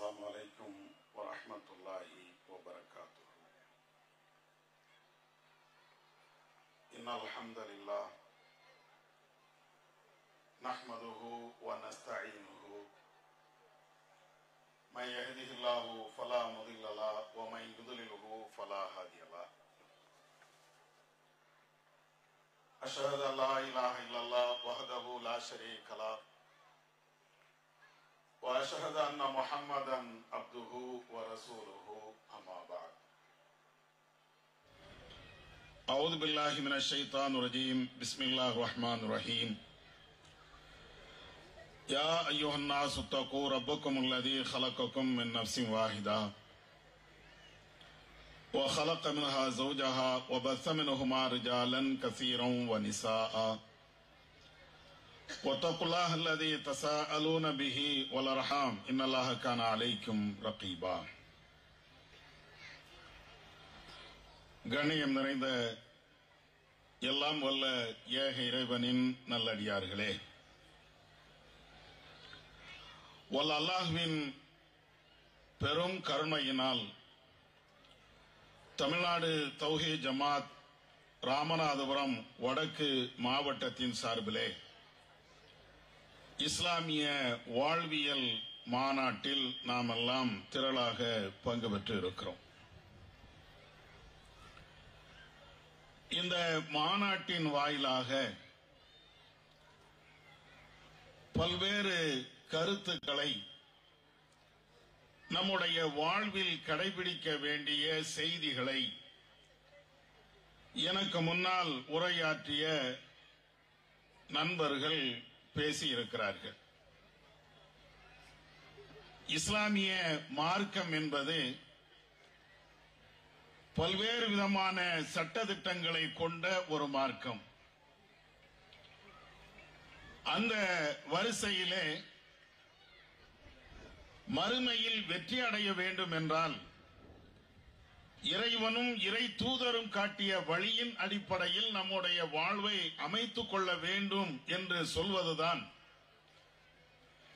السلام عليكم ورحمة الله وبركاته. إن الحمد لله نحمده ونستعينه من يهده الله فلا مضل له ومن يضلله فلا هادي له. أشهد أن لا إله إلا الله وحده لا شريك له وأشهد أن محمدا عبده ورسوله أما بعد. أعوذ بالله من الشيطان الرجيم. بسم الله الرحمن الرحيم. يا أيها الناس اتقوا ربكم الذي خلقكم من نفس واحدة وخلق منها زوجها وبث منهما رجالا كثيرا ونساء واتقوا الله الذي تساءلون به والأرحام إن الله كان عليكم رقيبا. கண்ணியம் நிறைந்த எல்லாம் வல்ல ஏக இறைவனின் நல்லடியார்களே, வல்ல அல்லாஹ்வின் பெரும் கருணையினால் தமிழ்நாடு தௌஹீத் ஜமாத் ராமநாதபுரம் வடக்கு மாவட்டத்தின் சார்பிலே இஸ்லாமிய வாழ்வியல் மாநாட்டில் நாம் எல்லாம் திரளாக பங்கு பெற்று இருக்கிறோம். இந்த மாநாட்டின் வாயிலாக பல்வேறு கருத்துக்களை நம்முடைய வாழ்வில் கடைபிடிக்க வேண்டிய செய்திகளை எனக்கு முன்னால் உரையாற்றிய நண்பர்கள் பேசியிருக்கிறார்கள். இஸ்லாமிய மார்க்கம் என்பது பல்வேறு விதமான சட்டதிட்டங்களை கொண்ட ஒரு மார்க்கம். அந்த வரிசையிலே மறுமையில் வெற்றி அடைய வேண்டும் என்றால் இறைவனும் இறை தூதரும் காட்டிய வழியின் அடிப்படையில் நம்முடைய வாழ்வை அமைத்துக் கொள்ள வேண்டும் என்று சொல்வதுதான்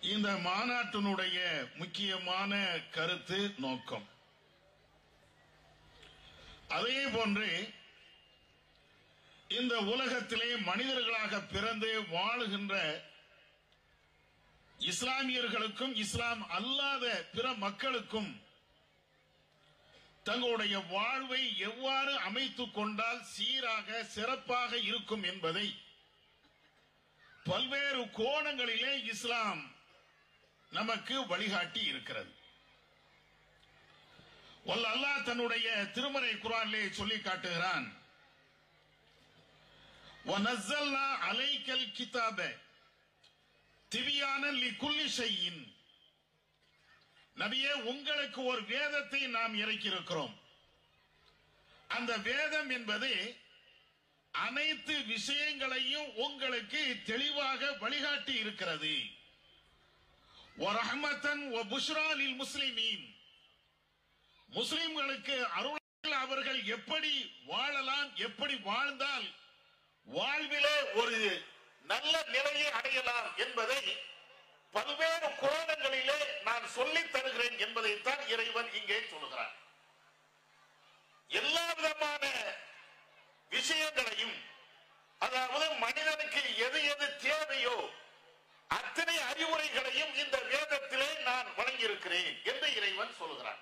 இந்த மாநாட்டினுடைய முக்கியமான கருத்து நோக்கம். அதே போன்று இந்த உலகத்திலே மனிதர்களாக பிறந்து வாழுகின்ற இஸ்லாமியர்களுக்கும் இஸ்லாம் அல்லாத பிற மக்களுக்கும் தங்களுடைய வாழ்வை எவ்வாறு அமைத்துக் கொண்டால் சீராக சிறப்பாக இருக்கும் என்பதை பல்வேறு கோணங்களிலே இஸ்லாம் நமக்கு வழிகாட்டி இருக்கிறது. வல்ல அல்லாஹ் தன்னுடைய திருமறை குர்ஆனிலே சொல்லி காட்டுகிறான், வனஸ்ஸல்னா அலைக்கல் கிதாப திபியானன் லிகுல்லி ஷைஇன். நபியே, உங்களுக்கு ஒரு வேதத்தை நாம் இறக்கியிருக்கிறோம். அந்த வேதம் என்பது அனைத்து விஷயங்களையும் உங்களுக்கு தெளிவாக வழிகாட்டி இருக்கிறது. வரஹ்மத்தன் வ புஷ்ரா லில் முஸ்லிமீன். முஸ்லிம்களுக்கு அருள், அவர்கள் எப்படி வாழலாம், எப்படி வாழ்ந்தால் வாழ்விலே ஒரு நல்ல நிலையை அடையலாம் என்பதை பல்வேறு கோணங்களிலே நான் சொல்லித் தருகிறேன் என்பதைத்தான் இறைவன் இங்கே சொல்லுகிறார். எல்லா விதமான விஷயங்களையும், அதாவது மனிதனுக்கு எது எது தேவையோ அத்தனை அறிவுரைகளையும் இந்த வேதத்திலே நான் வழங்கியிருக்கிறேன் என்று இறைவன் சொல்லுகிறார்.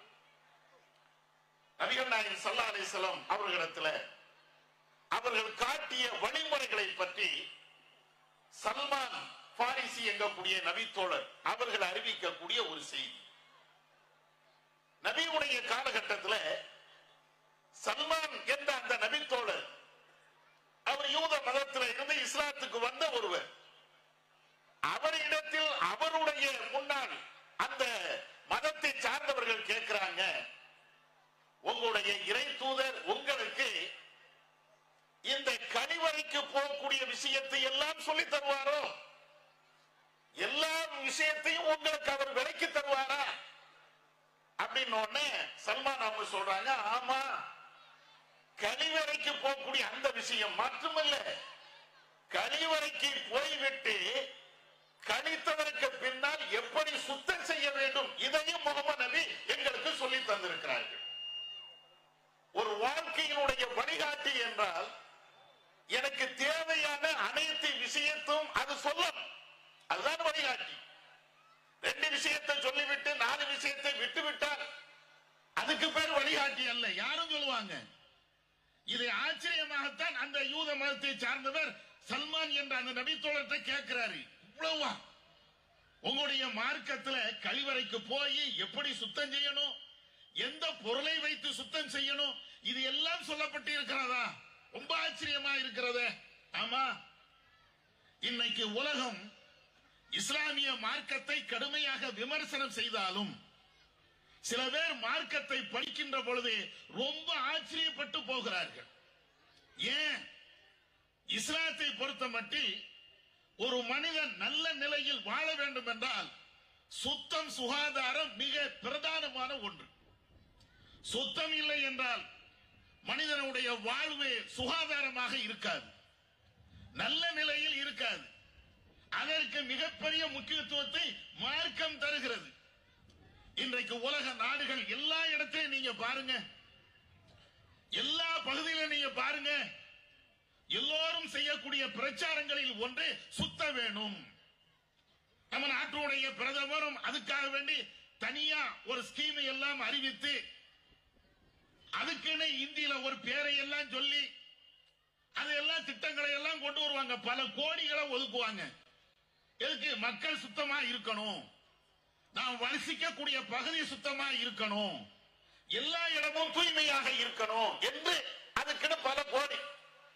நபிகள் நாயகம் ஸல்லல்லாஹு அலைஹி வஸல்லம் அவர்களிடத்தில் அவர்கள் காட்டிய வழிமுறைகளை பற்றி சல்மான் பாரிசி எங்கக்கூடிய நபித்தோழர் அவர்கள் அறிவிக்கக்கூடிய ஒரு செய்தி. நபியுடைய காலகட்டத்தில் சல்மான் என்ற அந்த நபித்தோழர் அவர் யூத மதத்தில் இருந்து இஸ்லாத்துக்கு வந்த ஒருவர். அவரிடத்தில் அவருடைய முன்னால் அந்த மதத்தை சார்ந்தவர்கள் கேட்கிறாங்க, உங்களுடைய இறை தூதர் உங்களுக்கு இந்த கழிவறைக்கு போகக்கூடிய விஷயத்தை எல்லாம் சொல்லி தருவாரோ, எல்லா விஷயத்தையும் உங்களுக்கு அவர் விலைக்கு தருவாரா அப்படின்னு சல்மான் அவங்க சொல்றாங்க, ஆமா, கழிவறைக்கு போகக்கூடிய அந்த விஷயம் மட்டுமல்ல, கழிவறைக்கு போய்விட்டு கழித்தவருக்கு பின்னால் எப்படி சுத்தம் செய்ய வேண்டும் இதையும் முகமது சொல்லிவிட்டு 4 விஷயத்தை விட்டுவிட்டால் அதுக்கு பேர் வழிகாட்டி அல்ல. யாரும் சொல்லுவாங்க. இதை ஆச்சரியமாகத்தான் அந்த யூத மதத்தை சார்ந்தவர் சல்மான் என்ற அந்த நபித்தோழத்தை கேட்கிறாரு. இவ்வளவா உங்களுடைய மார்க்கத்துல கழிவறைக்கு போய் எப்படி சுத்தம் செய்யணும், எந்த பொருளை வைத்து சுத்தம் செய்யணும், இது எல்லாம் சொல்லப்பட்டு இருக்கிறதா? ரொம்ப ஆச்சரியமா இருக்கிறது. ஆமா, இன்னைக்கு உலகம் இஸ்லாமிய மார்க்கத்தை கடுமையாக விமர்சனம் செய்தாலும் சில பேர் மார்க்கத்தை படிக்கின்ற பொழுது ரொம்ப ஆச்சரியப்பட்டு போகிறார்கள். ஏன்? இஸ்லாத்தை பொறுத்த மட்டில் ஒரு மனிதன் நல்ல நிலையில் வாழ வேண்டும் என்றால் சுத்தம் சுகாதாரம் மிக பிரதானமான ஒன்று. சுத்தம் இல்லை என்றால் மனிதனுடைய வாழ்வு சுகாதாரமாக இருக்காது, நல்ல நிலையில் இருக்காது. அதற்கு மிகப்பெரிய முக்கியத்துவத்தை மார்க்கம் தருகிறது. இன்றைக்கு உலக நாடுகள் எல்லா இடத்திலும் நீங்க பாருங்க, எல்லா பகுதியிலும் நீங்க பாருங்க, எல்லோரும் செய்யக்கூடிய பிரச்சாரங்களில் ஒன்று சுத்த வேணும். நம்ம நாட்டுடைய பிரதமரும் அதுக்காக வேண்டி தனியா ஒரு ஸ்கீம் எல்லாம் அறிவித்து அதுக்குன்னு இந்தியில ஒரு பேரை எல்லாம் சொல்லி அதெல்லாம் திட்டங்களை எல்லாம் கொண்டு வருவாங்க. பல கோடிகளை ஒதுக்குவாங்க. எதுக்கு? மக்கள் சுத்தமா இருக்கணும், நாம் வசிக்கக்கூடிய பகுதி சுத்தமா இருக்கணும், எல்லா இடமும் தூய்மையாக இருக்கணும் என்று அதுக்குன்னு பல கோடி,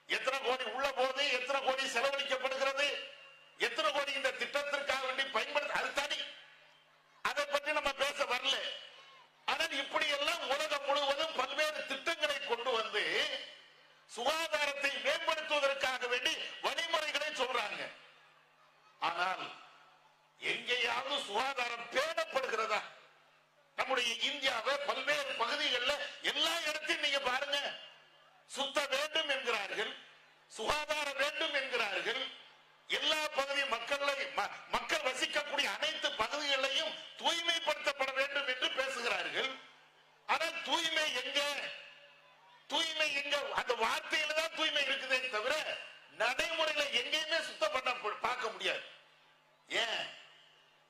எத்தனை கோடி உள்ள போது, எத்தனை கோடி செலவழிக்கப்படுகிறது, எத்தனை கோடி இந்த திட்டத்திற்காக வேண்டி பயன்படுத்த, அது தனி, அதை பற்றி நம்ம பேச வரல. ஆனால் இப்படி எல்லாம் உலகம் முழுவதும் பல்வேறு திட்டங்களை கொண்டு வந்து சுகாதாரத்தை மேம்படுத்துவதற்காக வேண்டி வழிமுறைகளை சொல்றாங்க. ஆனால் எங்கேயாவது சுகாதாரம் பேணப்படுகிறதா? நம்முடைய இந்தியாவை பல்வேறு பகுதிகளில் எல்லா இடத்தையும் நீங்க பாருங்க, சுத்த வேண்டும் என்கிறார்கள், சுகாதாரம் வேண்டும் என்கிறார்கள், எல்லா பகுதி மக்கள் வசிக்கக்கூடிய அனைத்து பகுதிகளையும் தூய்மைப்படுத்தப்பட வேண்டும் என்று பேசுகிறார்கள். ஆனால் தூய்மை எங்க? தூய்மை எங்க? அந்த வார்த்தையில தான் தூய்மை இருக்குதே தவிர நடைமுறையில எங்கேயுமே சுத்தம் பண்ண பார்க்க முடியாது. ஏன்?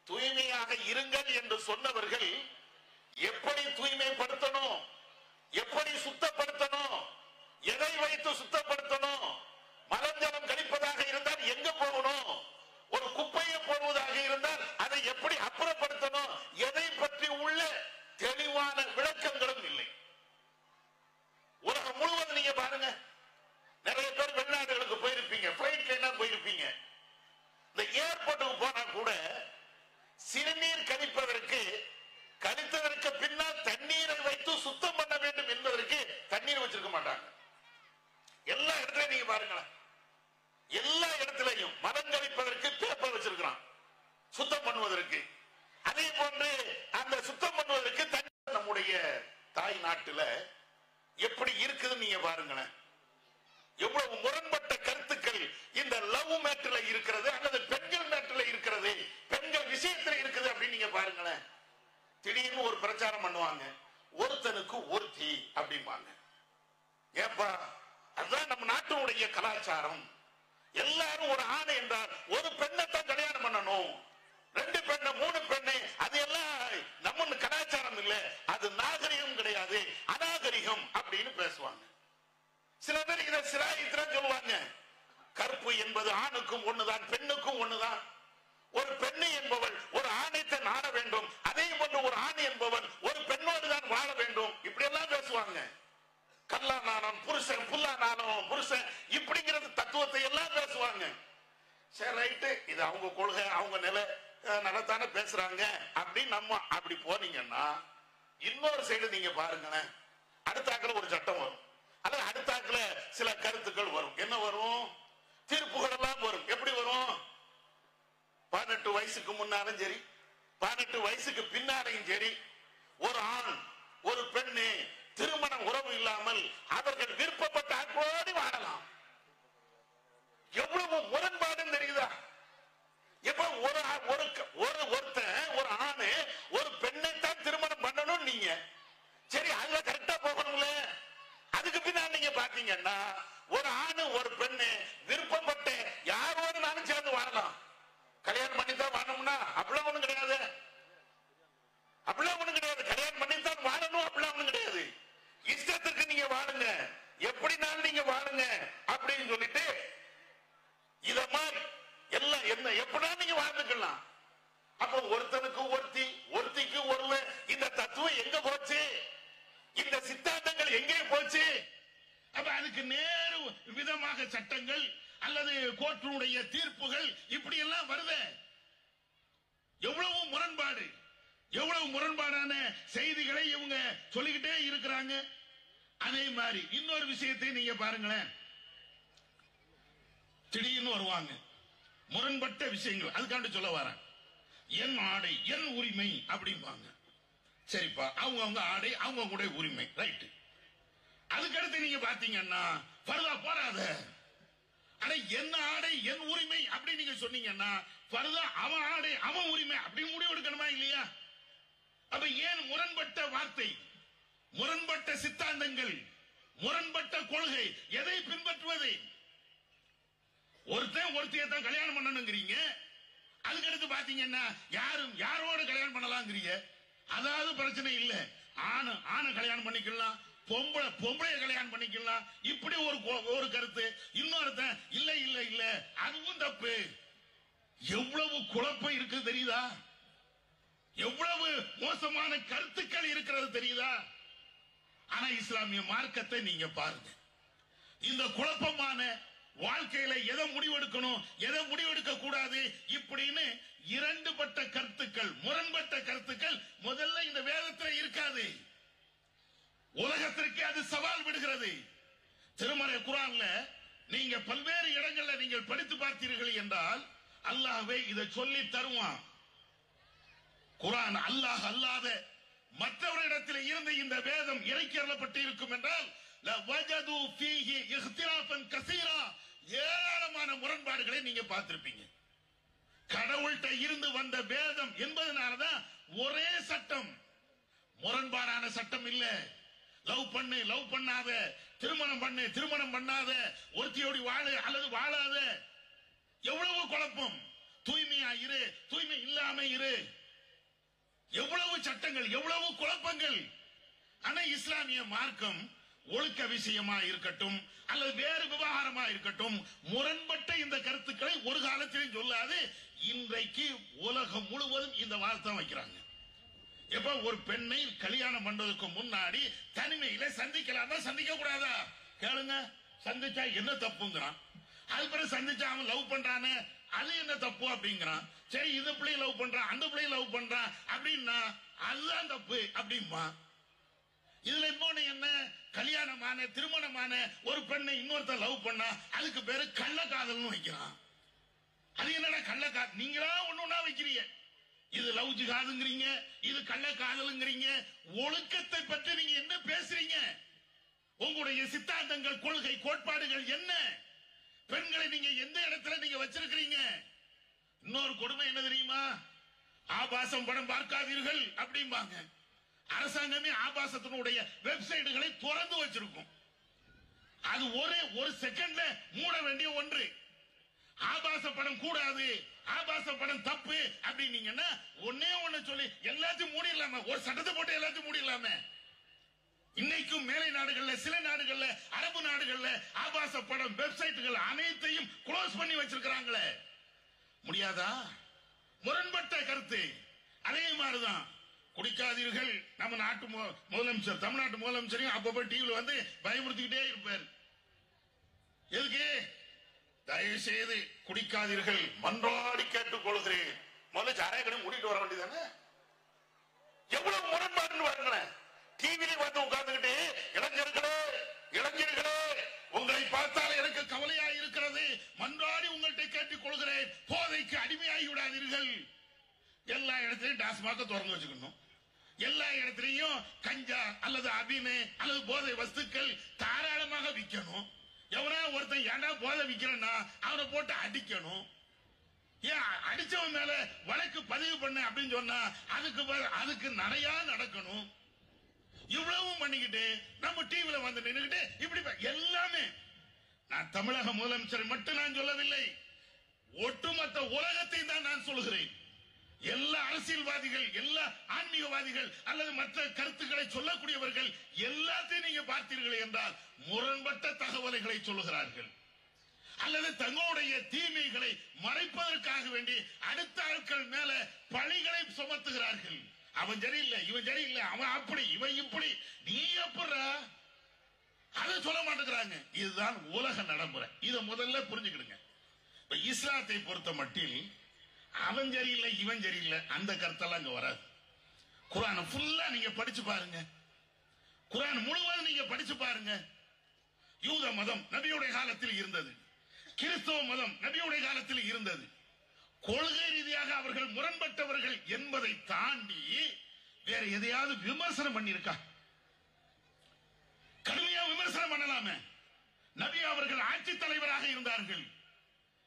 தூய்மையாக இருங்கள் என்று சொன்னவர்கள் எப்படி தூய்மைப்படுத்தணும், எப்படி சுத்தப்படுத்தணும், எதை வைத்து சுத்தப்படுத்தணும், மலஞ்சலம் கழிப்பதாக இருந்தால் எங்க போகணும், ஒரு குப்பையை போடுவதாக இருந்தால் அதை எப்படி அப்புறப்படுத்தணும், எதை பற்றி உள்ள தெளிவான விளக்கங்களும் இல்லை. உலகம் முழுவதும் நீங்க பாருங்க, நிறைய பேர் வெளிநாடுகளுக்கு போயிருப்பீங்க, பிளைட்ல எல்லாம் போயிருப்பீங்க. இந்த ஏர்போர்ட்டுக்கு போனா கூட சிறுநீர் கழித்ததற்கு பின்னால் தண்ணீரை வைத்து சுத்தம் பண்ண வேண்டும் என்பதற்கு தண்ணீர் வச்சிருக்க மாட்டாங்க. எல்லா இடத்துலயும் நீங்க பாருங்களேன், எல்லா இடத்திலையும் மலம் கழிப்பதற்கு பேப்பர் வச்சிருக்கிறான் சுத்தம் பண்ணுவதற்கு. அதே போன்று அந்த சுத்தம் பண்ணுவதற்கு தண்ணீர் நம்முடைய தாய் நாட்டுல எப்படி இருக்குதுன்னு நீங்க பாருங்களேன். எவ்வளவு முரண்பட்ட கருத்துக்கள் இந்த லவ் மேட்டர்ல இருக்கிறது அல்லது பெண்கள் மேட்டர்ல இருக்கிறது, பெண்கள் விஷயத்துல இருக்குது அப்படின்னு நீங்க பாருங்களேன். திடீர்னு ஒரு பிரச்சாரம் பண்ணுவாங்க, ஒருத்தனுக்கு ஒருத்தி அப்படிம்பாங்க. ஏப்பா, அதுதான் நம்ம நாட்டினுடைய கலாச்சாரம். எல்லாரும் ஒரு ஆணை என்றால் ஒரு பெண்ணைத்தான் கல்யாணம் பண்ணணும், 2 பெண்ணு 3 பெண்ணு, அது எல்லாம் நம்ம கலாச்சாரம் இல்ல, அது நாகரிகம் கிடையாது, அநாகரிகம் அப்படின்னு பேசுவாங்க. சில பேர் இதை சிராயித்தான் சொல்லுவாங்க. கற்பு என்பது ஆணுக்கும் ஒண்ணுதான், பெண்ணுக்கும் ஒண்ணுதான். ஒரு பெண்ணு என்பவள் ஒரு ஆணைத்தை நாட வேண்டும், அதே போன்று ஒரு ஆண் என்பவன் ஒரு பெண்ணோடு தான் வாழ வேண்டும், இப்படி எல்லாம் பேசுவாங்க. கல்லா நானும் புருஷன், புல்லா நானும் புருஷன், இப்படிங்கிறது தத்துவத்தை எல்லாம் பேசுவாங்க. சரி, ரைட்டு, இது அவங்க கொள்கை, அவங்க நிலை, நல்லத்தானே பேசுறாங்க அப்படின்னு நம்ம அப்படி போனீங்கன்னா இன்னொரு சைடு நீங்க பாருங்களேன், அடுத்தாக்குல ஒரு சட்டம் வரும், அல்லது அடுத்தாக்குல சில கருத்துக்கள் வரும். என்ன வரும்? தீர்ப்புகள் எல்லாம் வரும். எப்படி வரும்? 18 வயசுக்கு முன்னாலும் சரி, 18 வயசுக்கு பின்னாலையும் சரி, ஒரு ஆண் ஒரு பெண்ணு திருமண உறவு இல்லாமல் அவர்கள் விருப்பப்பட்ட ஆட்களோடு வாழலாம். எவ்வளவு முரண்பாடுன்னு தெரியுதா? எப்ப ஒருத்தன் ஒரு ஆணு ஒரு பெண்ணை தான் திருமணம் பண்ணணும், நீங்க சரி அதுல கரெக்டா போகணும்ல. அதுக்கு பின்னாடி நீங்க பாத்தீங்கன்னா ஒரு ஆணு ஒரு பெண்ணு விருப்பப்பட்ட யாரோடு நானும் சேர்ந்து வாழலாம். கல்யாணம் பண்ணித்தான் வாழணும்னா அப்படிலாம் ஒண்ணும் கிடையாது. எப்படினாலும் நீங்க வாழுங்க அப்படின்னு சொல்லிட்டு இத மாதிரி எல்லாம் என்ன எப்படினாலும் நீங்க வாழ்ந்துக்கலாம். அப்ப ஒருத்தனுக்கு ஒருத்தி, ஒருத்திக்கு ஒருவன், இந்த தத்துவம் எங்க போச்சு? இந்த சித்தாந்தங்கள் எங்கே போச்சு? அப்ப அதுக்கு நேரு விதமாக சட்டங்கள் அல்லது கோர்ட்டினுடைய தீர்ப்புகள் இப்படி எல்லாம் வருது. எவ்வளவு முரண்பாடு, எவ்வளவு முரண்பாடான செய்திகளை இவங்க சொல்லிக்கிட்டே இருக்கிறாங்க. அதே மாதிரி இன்னொரு விஷயத்தை நீங்க பாருங்களேன். திடீர்னு வருவாங்க முரண்பட்ட விஷயங்கள், அதுக்காண்டி சொல்ல வரேன். என் ஆடை என் உரிமை அப்படிம்பாங்க. சரிப்பா, அவங்க ஆடை அவங்க உரிமை, ரைட். அதுக்கடுத்து நீங்க பாத்தீங்கன்னா பர்தா போடாத, ஆனா என் ஆடை என் உரிமை அப்படி நீங்க சொன்னீங்கன்னா பர்தா அவன் ஆடை அவன் உரிமை அப்படி முடிவு எடுக்கணுமா இல்லையா? அப்ப ஏன் முரண்பட்ட வார்த்தை, முரண்பட்ட சித்தாந்தங்கள், முரண்பட்ட கொள்கை, எதை பின்பற்றுவது? ஒருத்தன் ஒருத்தையத்தான் கல்யாணம் பண்ணணுங்கிறீங்க, அதுக்கடுத்து பாத்தீங்கன்னா யாரும் யாரோட கல்யாணம் பண்ணலாங்கிறீங்க. அதாவது பிரச்சனை இல்ல, ஆணை கல்யாணம் பண்ணிக்கலாம், பொம்பளை கல்யாணம் பண்ணிக்கலாம், இப்படி ஒரு கருத்து. இன்னொருத்தன் இல்ல இல்ல இல்ல அதுவும் தப்பு. எவ்வளவு குழப்பம் இருக்கு தெரியுதா? எவ்வளவு மோசமான கருத்துக்கள் இருக்கிறது தெரியுதா? ஆனா இஸ்லாமிய மார்க்கத்தை நீங்க பாருங்க. இந்த குழப்பமான வாழ்க்கையில எதை முடிவெடுக்கணும், எதை முடிவெடுக்க கூடாது இப்படின்னு இரண்டுபட்ட கருத்துக்கள், முரண்பட்ட கருத்துக்கள் முதல்ல இந்த வேதத்தில் இருக்காது. உலகத்திற்கு அது சவால் விடுகிறது. திருமறை குர்ஆன்ல நீங்க பல்வேறு இடங்கள்ல நீங்கள் படித்து பார்த்தீர்கள் என்றால் அல்லாஹ்வே இதை சொல்லி தருவான். குர்ஆன் அல்லாஹ் அல்லாத மற்றவரிடத்தில் இருந்து இந்த வேதம் இறக்கி அருளப்பட்டு இருக்கும் என்றால் லவஜது ஃபீஹி இக்திலாஃபன் கஸீரா, ஏராளமான முரண்பாடுகளை நீங்க பார்த்திருப்பீங்க. கடவுள்கிட்ட இருந்து வந்த வேதம் என்பதனாலதான் ஒரே சட்டம், முரண்பாடான சட்டம் இல்ல. லவ் பண்ணு லவ் பண்ணாத, திருமணம் பண்ணு திருமணம் பண்ணாத, ஒருத்தியோடி வாழு அல்லது வாழாத, எவ்வளவு குழப்பம். தூய்மையா இரு, தூய்மை இல்லாம இரு, எவ்வளவு சட்டங்கள், எவ்வளவு குழப்பங்கள். ஆனா இஸ்லாமிய மார்க்கம் ஒழுக்க விஷயமா இருக்கட்டும் அல்லது வேறு விவகாரமா இருக்கட்டும், முரண்பட்ட இந்த கருத்துக்களை ஒரு காலத்திலும் சொல்லாது. இன்றைக்கு உலகம் முழுவதும் இந்த வார்த்தை வைக்கிறாங்க. எப்ப ஒரு பெண்ணை கல்யாணம் பண்றதுக்கு முன்னாடி தனிமையில சந்திக்கலாமா சந்திக்க கூடாதா கேளுங்க. சந்திச்சா என்ன தப்புங்கிறான். அது பிறகு சந்திச்சா அவன் லவ் பண்றானே அது என்ன தப்பு அப்படிங்கிறான். சரி, இந்த பிள்ளைய லவ் பண்றான், அந்த பிள்ளைய லவ் பண்றான் அப்படின்னா அதுதான் தப்பு அப்படிமா. இதுல இன்னொன்னு என்ன, கல்யாணமான திருமணமான ஒரு பெண்ணை இன்னொருத்தர் லவ் பண்ணா அதுக்கு பேரு கள்ளக்காதல்னு வைக்கிறான். அது என்னடா கள்ளக்காதல்? நீங்களா ஒண்ணுன்னா வைக்கிறீங்க. இது லவ் ஜிஹாதுங்கிறீங்க, இது கள்ளக்காதலுங்கிறீங்க. ஒழுக்கத்தை பற்றி நீங்க என்ன பேசுறீங்க? உங்களுடைய சித்தாந்தங்கள், கொள்கை, கோட்பாடுகள் என்ன? பெண்களை நீங்க எந்த இடத்துல நீங்க வச்சிருக்கிறீங்க? இன்னொரு கொடுமை என்ன தெரியுமா? ஆபாசம் படம் பார்க்காதீர்கள் அப்படிம்பாங்க. அரசாங்கமே ஆபாசத்தினுடைய வெப்சைட்டுகளை திறந்து வச்சிருக்கும். அது ஒரு செகண்ட்ல மூட வேண்டிய ஒன்று. ஆபாச படம் கூடாது, ஆபாச படம் தப்பு அப்படின்னீங்கன்னா ஒன்னே ஒண்ணு சொல்லி எல்லாத்தையும் மூடிடலாமா? ஒரு சட்டத்தை போட்டு எல்லாத்தையும் மூடிடலாமே. இன்னைக்கும் மேலை நாடுகள்ல, சில நாடுகள்ல, அரபு நாடுகள்ல ஆபாச படம் வெப்சைட்டுகள் அனைத்தையும் க்ளோஸ் பண்ணி வச்சிருக்கிறாங்களே. முடியாதா? முரண்பட்ட கருத்து. அதே மாதிரிதான் குடிக்காதீர்கள். நம்ம நாட்டு முதலமைச்சர், தமிழ்நாட்டு முதலமைச்சரையும் அப்பப்ப டிவியில் வந்து பயமுறுத்திக்கிட்டே இருப்பார். எதுக்கு? தயவு செய்து குடிக்காதீர்கள், மன்றாடி கேட்டுக் கொள்கிறேன். முதல்ல சாராய கடை மூடிட்டு வர வேண்டியதானே? எவ்வளவு முரண்பாடுன்னு பாருங்களேன். டிவியில வந்து உட்கார்ந்துகிட்டு இளைஞர்களே இளைஞர்களே உங்களை பார்த்தால் எனக்கு கவலையா இருக்கிறது, மன்றாடி உங்கள்கிட்ட கேட்டுக் கொள்கிறேன், போதைக்கு அடிமையாகி விடாதீர்கள். எல்லா இடத்திலையும் டாஸ்மாக திறந்து வச்சுக்கணும். எல்லா இடத்திலையும் கஞ்சா அல்லது அபினு அல்லது போதை வஸ்துக்கள் தாராளமாக விற்கணும். எவனா ஒருத்தன் ஏண்டா போதை விற்கிறன்னா அவனை போட்டு அடிக்கணும். ஏன் அடிச்சவன் மேல வழக்கு பதிவு பண்ண அப்படின்னு சொன்னா அதுக்கு நடையா நடக்கணும். இவ்வளவு பண்ணிக்கிட்டு நம்ம டிவில வந்து நின்றுகிட்டு இப்படி எல்லாமே. நான் தமிழக முதலமைச்சரை மட்டும் நான் சொல்லவில்லை, ஒட்டுமொத்த உலகத்தை தான் நான் சொல்கிறேன். எல்லா அரசியல்வாதிகள், எல்லா ஆன்மீகவாதிகள் அல்லது மற்ற கருத்துக்களை சொல்லக்கூடியவர்கள் எல்லாத்தையும் நீங்க பார்த்தீர்கள் என்றால் முரண்பட்ட தகவல்களை சொல்லுகிறார்கள், அல்லது தங்களுடைய தீமைகளை மறைப்பதற்காக வேண்டி அடுத்த ஆட்கள் மேல பழிகளை சுமத்துகிறார்கள். அவன் சரியில்லை, இவன் சரியில்லை, அவன் அப்படி, இவன் இப்படி, நீ எப்படி அதை சொல்ல மாட்டேங்கிறாங்க. இதுதான் உலக நடைமுறை. இதை முதல்ல புரிஞ்சுக்கிடுங்க. இப்ப இஸ்லாத்தை பொறுத்த மட்டில் அவன் சரியில்லை, இவன் சரியில்லை, அந்த கருத்தெல்லாம் இங்க வராது. குர்ஆன் ஃபுல்லா நீங்க படிச்சு பாருங்க, குர்ஆன் முழுவதும் நீங்க படிச்சு பாருங்க. யூத மதம் நபியுடைய காலத்தில் இருந்தது, கிறிஸ்தவ மதம் நபியுடைய காலத்தில் இருந்தது. கொள்கை ரீதியாக அவர்கள் முரண்பட்டவர்கள் என்பதை தாண்டி வேற எதையாவது விமர்சனம் பண்ணியிருக்கா? கடுமையா விமர்சனம் பண்ணலாமே. நபி அவர்கள் ஆட்சி தலைவராக இருந்தார்கள்,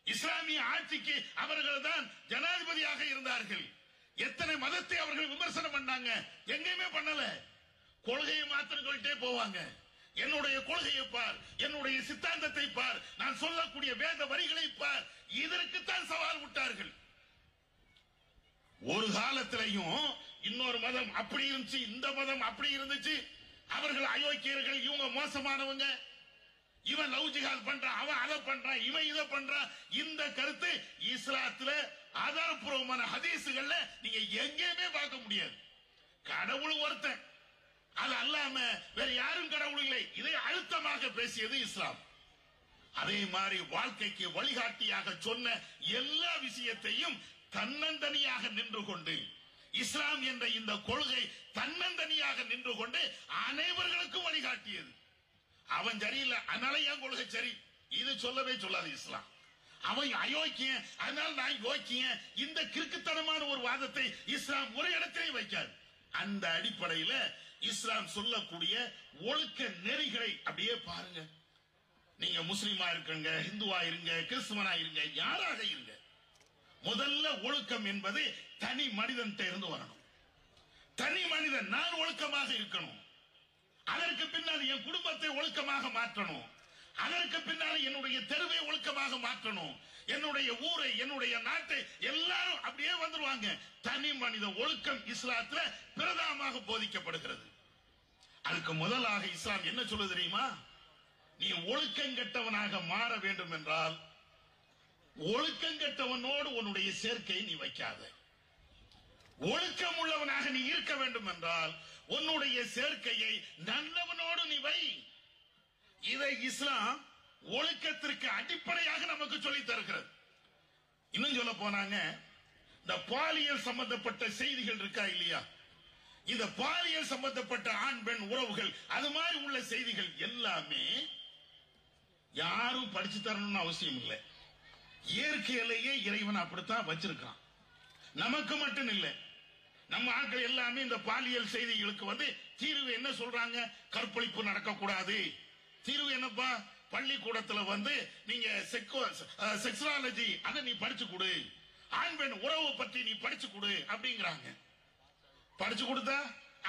இஸ்லாமிய ஆட்சிக்கு அவர்கள் தான் ஜனாதிபதியாக இருந்தார்கள். எத்தனை மதத்தை அவர்கள் விமர்சனம் பண்ணாங்க? எங்கேயுமே பண்ணல. கொள்கையை மாத்திரம் சொல்லிட்டே போவாங்க. என்னுடைய கொள்கையை பார், என்னுடைய சித்தாந்தத்தை பார், நான் சொல்லக்கூடிய வேத வரிகளை பார், இதற்குத்தான் சவால் விட்டார்கள். ஒரு காலத்திலையும் இன்னொரு மதம் அப்படி இருந்துச்சு, இந்த மதம் அப்படி இருந்துச்சு, அவர்கள் அயோக்கியர்கள், இவங்க மோசமானவங்க, இவன் லவ் ஜிஹாத் பண்றான், அவன் அதை பண்றான், இவன் இதை பண்றான், இந்த கருத்து இஸ்லாத்துல ஆதாரப்பூர்வமான ஹதீசுகள்ல நீங்க எங்கேயுமே பார்க்க முடியாது. கடவுள் ஒருத்தன், அது அல்லாம வேற யாரும் கடவுள் இல்லை, இதை அழுத்தமாக பேசியது இஸ்லாம். அதே மாதிரி வாழ்க்கைக்கு வழிகாட்டியாக சொன்ன எல்லா விஷயத்தையும் தன்னந்தனியாக நின்று கொண்டு, இஸ்லாம் என்ற இந்த கொள்கை தன்னந்தனியாக நின்று கொண்டு அனைவர்களுக்கும் வழிகாட்டியது. அவன் சரியில்லை அதனால என் கொள்கை சரி, இது சொல்லவே சொல்லாது இஸ்லாம். அவன் அயோக்கியன் அதனால நான் யோக்கியன், இந்த கிறுக்குத்தனமான ஒரு வாதத்தை இஸ்லாம் ஒரு இடத்திலே வைக்காது. அந்த அடிப்படையில் இஸ்லாம் சொல்லக்கூடிய ஒழுக்க நெறிகளை அப்படியே பாருங்க. நீங்க முஸ்லிமா இருங்க, இந்துவா இருங்க, கிறிஸ்துவனா இருங்க, யாராக இருங்க, முதல்ல ஒழுக்கம் என்பது தனி மனிதன் இருந்து வரணும். தனி மனிதன் நான் ஒழுக்கமாக இருக்கணும். அதற்கு பின்னால் என் குடும்பத்தை ஒழுக்கமாக மாற்றணும். அதற்கு பின்னால் என்னுடைய தெருவை ஒழுக்கமாக மாற்றணும். என்னுடைய ஊரை, என்னுடைய நாட்டை, எல்லாரும் அப்படியே வந்துருவாங்க. தனி மனித ஒழுக்கம் இஸ்லாத்துல பிரதானமாக போதிக்கப்படுகிறது. அதுக்கு முதலாக இஸ்லாம் என்ன சொல்லுது தெரியுமா? நீ ஒழுக்கம் கெட்டவனாக மாற வேண்டும் என்றால் ஒழுக்கம் கெட்டவனோடு உன்னுடைய சேர்க்கையை நீ வைக்காத. ஒழுக்கம் உள்ளவனாக நீ இருக்க வேண்டும் என்றால் உன்னுடைய சேர்க்கையை நல்லவனோடு நீ வை. இதை இஸ்லாம் ஒழுக்கத்திற்கு அடிப்படையாக நமக்கு சொல்லி தருகிறது. இன்னும் சொல்ல போனாங்க, இந்த பாலியல் சம்பந்தப்பட்ட செய்திகள் இருக்கா இல்லையா, இந்த பாலியல் சம்பந்தப்பட்ட ஆண் பெண் உறவுகள், அது மாதிரி உள்ள செய்திகள் எல்லாமே யாரும் படிச்சு தரணும்னு அவசியம் இல்லை. இயற்கையிலேயே இறைவன் அப்படித்தான் வச்சிருக்கான். நமக்கு மட்டும் இல்லை, நம்ம ஆட்கள் எல்லாமே இந்த பாலியல் செய்திகளுக்கு தீர்வு என்ன சொல்றாங்க? கற்பழிப்பு நடக்கக்கூடாது. தீர்வு என்னப்பா? பள்ளிக்கூடத்துல நீங்க செக்ஸாலஜி அதை நீ படிச்சு கொடு, ஆண் பெண் உறவு பற்றி நீ படிச்சு கொடு அப்படிங்கிறாங்க. படிச்சு கொடுத்தா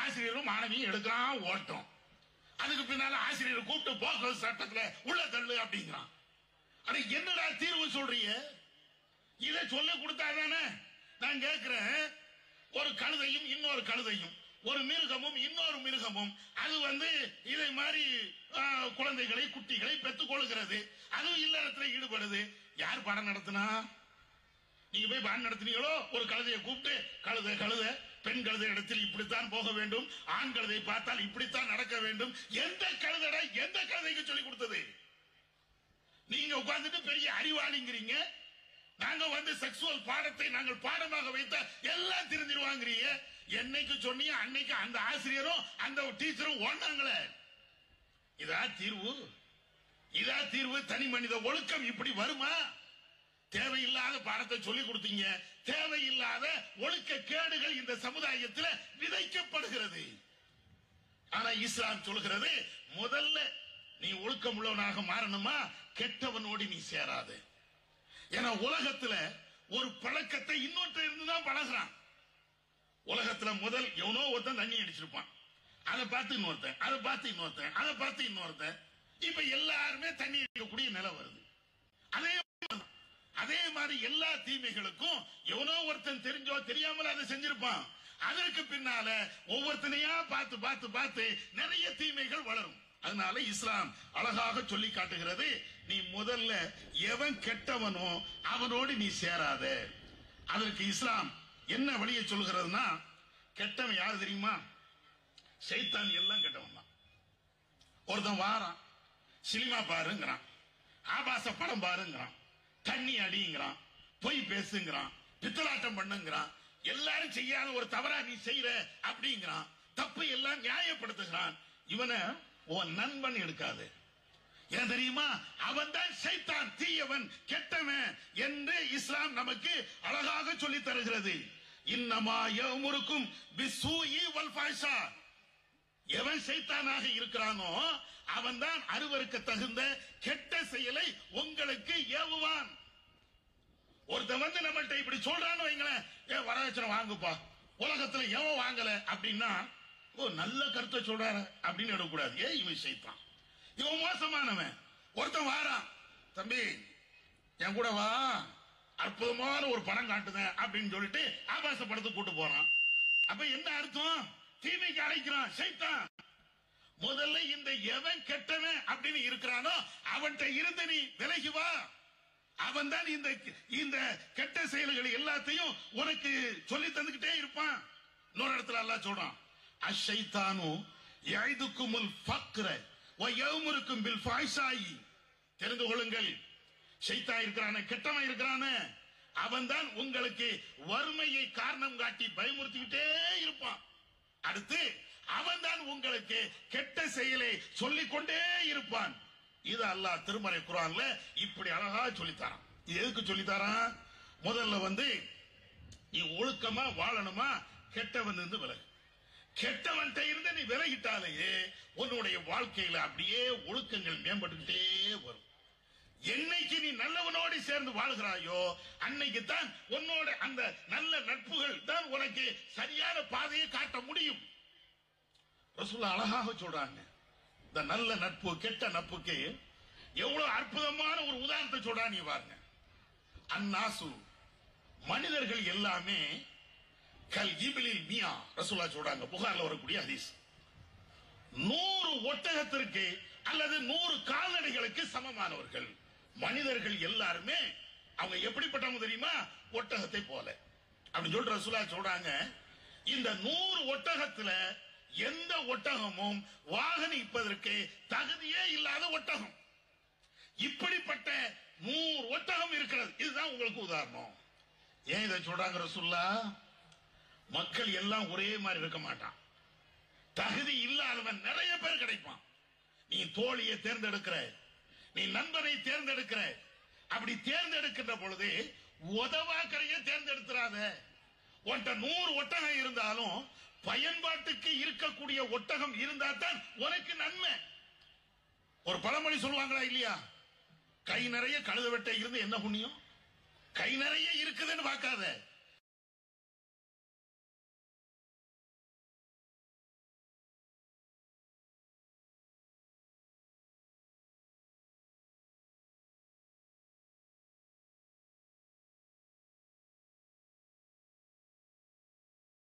ஆசிரியரும் மாணவியும் எடுக்கிறான் ஓட்டம். அதுக்கு பின்னால ஆசிரியரை கூப்பிட்டு போக்குவரத்து சட்டத்துல உள்ள தள்ளு அப்படிங்கிறான். அது என்னடா தீர்வு சொல்றீங்க? இதை சொல்ல கொடுத்தாதானே. நான் கேட்கிறேன், ஒரு கழுதையும் இன்னொரு கழுதையும், ஒரு மிருகமும் இன்னொரு மிருகமும் அது இதை மாதிரி குழந்தைகளை குட்டிகளை பெற்றுக் கொள்கிறது, அதுவும் இல்லறத்தில் ஈடுபடுது. யார் பாடம் நடத்தினா? நீங்க போய் பாடம் நடத்தினீங்களோ? ஒரு கழுதையை கூப்பிட்டு கழுதை கழுதை பெண் கழுதை இடத்தில் இப்படித்தான் போக வேண்டும், ஆண் கழுதை பார்த்தால் இப்படித்தான் நடக்க வேண்டும். எந்த கழுதடா எந்த கழுதைக்கு சொல்லி கொடுத்தது? நீங்க உட்கார்ந்துட்டு பெரிய அறிவாளிங்கிறீங்க. நாங்க செக்சுவல் பாடத்தை நாங்கள் பாடமாக வைத்த எல்லாம் தெரிஞ்சிருவாங்கிறீங்க. என்னைக்கு சொன்னீங்க அன்னைக்கு அந்த ஆசிரியரும் அந்த டீச்சரும் ஓடுனாங்களே. இதா தீர்வு? இதா தீர்வு? தனி மனித ஒழுக்கம் இப்படி வருமா? தேவையில்லாத பாடத்தை சொல்லி கொடுத்தீங்க. தேவையில்லாத ஒழுக்க கேடுகள் இந்த சமுதாயத்தில் விதைக்கப்படுகிறது. ஆனா இஸ்லாம் சொல்கிறது, முதல்ல நீ ஒழுக்கம் உள்ளவனாக மாறணுமா, கெட்டவனோடு நீ சேராது. ஏன்னா உலகத்துல ஒரு பழக்கத்தை இன்னொருத்த இருந்துதான் பழகுறான். உலகத்துல முதல் எவனோ ஒருத்தன் தண்ணி அடிச்சிருப்பான், அதை பார்த்து இன்னொருத்தன், அதை பார்த்து இன்னொருத்தன், அதை பார்த்து இன்னொருத்தன். இப்ப எல்லாருமே தண்ணி அடிக்கக்கூடிய நிலை வருது. அதே அதே மாதிரி எல்லா தீமைகளுக்கும் எவனோ ஒருத்தன் தெரிஞ்சோ தெரியாமல் அதை செஞ்சிருப்பான். அதற்கு பின்னால ஒவ்வொருத்தனையா பார்த்து பார்த்து பார்த்து நிறைய தீமைகள் வளரும். அதனால இஸ்லாம் அழகாக சொல்லி காட்டுகிறது, நீ முதல்ல எவன் கெட்டவனோ அவனோடு நீ சேராத. அதற்கு இஸ்லாம் என்ன வழியை சொல்கிறதுனா, கெட்டவன் யாரு தெரியுமா? சைத்தான் எல்லாம் கெட்டவன் தான். ஒருத்தன் வாரான், சினிமா பாருங்கிறான், ஆபாச படம் பாருங்கிறான், தண்ணி அடிங்கிறான், பொய் பேசுங்கிறான், பித்தலாட்டம் பண்ணுங்கிறான், எல்லாரும் செய்யாத ஒரு தவறா நீ செய்யற அப்படிங்கிறான், தப்பு எல்லாம் நியாயப்படுத்துகிறான். இவனை உன் நண்பன் எடுக்காது. ஏன் தெரியுமா? அவன் தான் சைத்தான், தீயவன், கெட்டவன் என்று இஸ்லாம் நமக்கு அழகாக சொல்லி தருகிறது. இன்னமா யமுருக்கும் பிஸ்ஸூஇ வல் ஃபாஹிஷா. எவன் சைத்தானாக இருக்கிறானோ அவன் தான் அருவருக்கு தகுந்த கெட்ட செயலை உங்களுக்கு ஏவுவான். ஒருத்தன் வந்து நம்மள்ட்ட இப்படி சொல்றான்னு வைங்களேன், ஏன் வரதட்சணை வாங்குப்பா, உலகத்துல எவன் வாங்கல அப்படின்னா, ஓ நல்ல கருத்தை சொல்றாரு அப்படின்னு எடுக்கக்கூடாது. ஏன் இவன் சைத்தான், இவன் மோசமானவன். ஒருத்தன் வாரான், தம்பி என் கூட வா, அற்புதமான ஒரு படம் காட்டுதேன் அப்படின்னு சொல்லிட்டு ஆபாச படத்துக்கு கூட்டு போறான். அப்ப என்ன அர்த்தம்? தீமைக்கு அழைக்கிறான் சைத்தான். முதல்ல இந்த எவன் கெட்டவன் அப்படின்னு இருக்கிறானோ அவன்கிட்ட இருந்து நீ விலகி வா. அவன் தான் இந்த கெட்ட செயல்கள் எல்லாத்தையும் உனக்கு சொல்லி தந்துகிட்டே இருப்பான். இன்னொரு இடத்துல அல்லாஹ் சொல்றான், அஷைத்தானு யஇதுக்குமுல் ஃபக்ர வ யஅமுருக்கும் பில் ஃபாஹிஷாயி. தெரிந்து கொள்ளுங்கள், ஷைத்தான் இருக்கிறானே, கெட்டவன் இருக்கிறானே, அவன் தான் உங்களுக்கு வறுமையை காரணம் காட்டி பயமுறுத்திக்கிட்டே இருப்பான். அடுத்து அவன் தான் உங்களுக்கு கெட்ட செயலை சொல்லிக் கொண்டே இருப்பான். இது அல்லாஹ் திருமறை குர்ஆன்ல இப்படி அழகா சொல்லித்தாரான். இது எதுக்கு சொல்லித்தாரான்? முதல்ல வந்து நீ ஒழுக்கமா வாழணுமா, கெட்டவன் இருந்து விலகு. கெட்டவன்கிட்ட இருந்து நீ விலகிட்டாலேயே உன்னுடைய வாழ்க்கையில அப்படியே ஒழுக்கங்கள் மேம்பட்டுக்கிட்டே வரும். என்னைக்கு நீ நல்லவனோடு சேர்ந்து வாழ்கிறாயோ அன்னைக்கு தான் உன்னோட அந்த நல்ல நட்புகள் தான் உனக்கு சரியான பாதையை காட்ட முடியும். ரசூலுல்லாஹ் அழகாக சொல்றாங்க, இந்த நல்ல நட்பு கெட்ட நட்புக்கு எவ்வளவு அற்புதமான ஒரு உதாரணத்தை சொல்றாங்க. நீ பாருங்க, அன்னாசு மனிதர்கள் எல்லாமே கல் இபிலில் மியா. ரசூலுல்லாஹ் சொல்றாங்க, புகார்ல வரக்கூடிய ஹதீஸ், 100 ஒட்டகத்திற்கு அல்லது 100 கால்நடைகளுக்கு சமமானவர்கள். மனிதர்கள் எல்லாருமே அவங்க எப்படிப்பட்டவங்க தெரியுமா? ஒட்டகத்தை போல அப்படின்னு சொல்லிட்டு ரசூலுல்லாஹ் சொல்றாங்க. இந்த 100 ஒட்டகத்துல எந்த ஒட்டகமும் வாகனிப்பதற்கு தகுதியே இல்லாத ஒட்டகம். இப்படிப்பட்ட 100 ஒட்டகம் இருக்கிறது. இதுதான் உங்களுக்கு உதாரணம். ஏன் இதை சொல்றாங்க ரசூலுல்லாஹ்? மக்கள் எல்லாம் ஒரே மாதிரி இருக்க மாட்டான். தகுதி இல்லாதவன் நிறைய பேர் கிடைப்பான். நீ தோழியை தேர்ந்தெடுக்கிற, நீ நண்பனை தேர்ந்தெடுக்கிற, அப்படி தேர்ந்தெடுக்கின்ற பொழுது உதவாக்கரைய தேர்ந்தெடுத்துறாத. உன்கிட்ட 100 ஒட்டகம் இருந்தாலும் பயன்பாட்டுக்கு இருக்கக்கூடிய ஒட்டகம் இருந்தா தான் உனக்கு நன்மை. ஒரு பழமொழி சொல்லுவாங்களா இல்லையா? கை நிறைய கழுத வெட்டை இருந்து என்ன புண்ணியம்? கை நிறைய இருக்குதுன்னு பார்க்காத,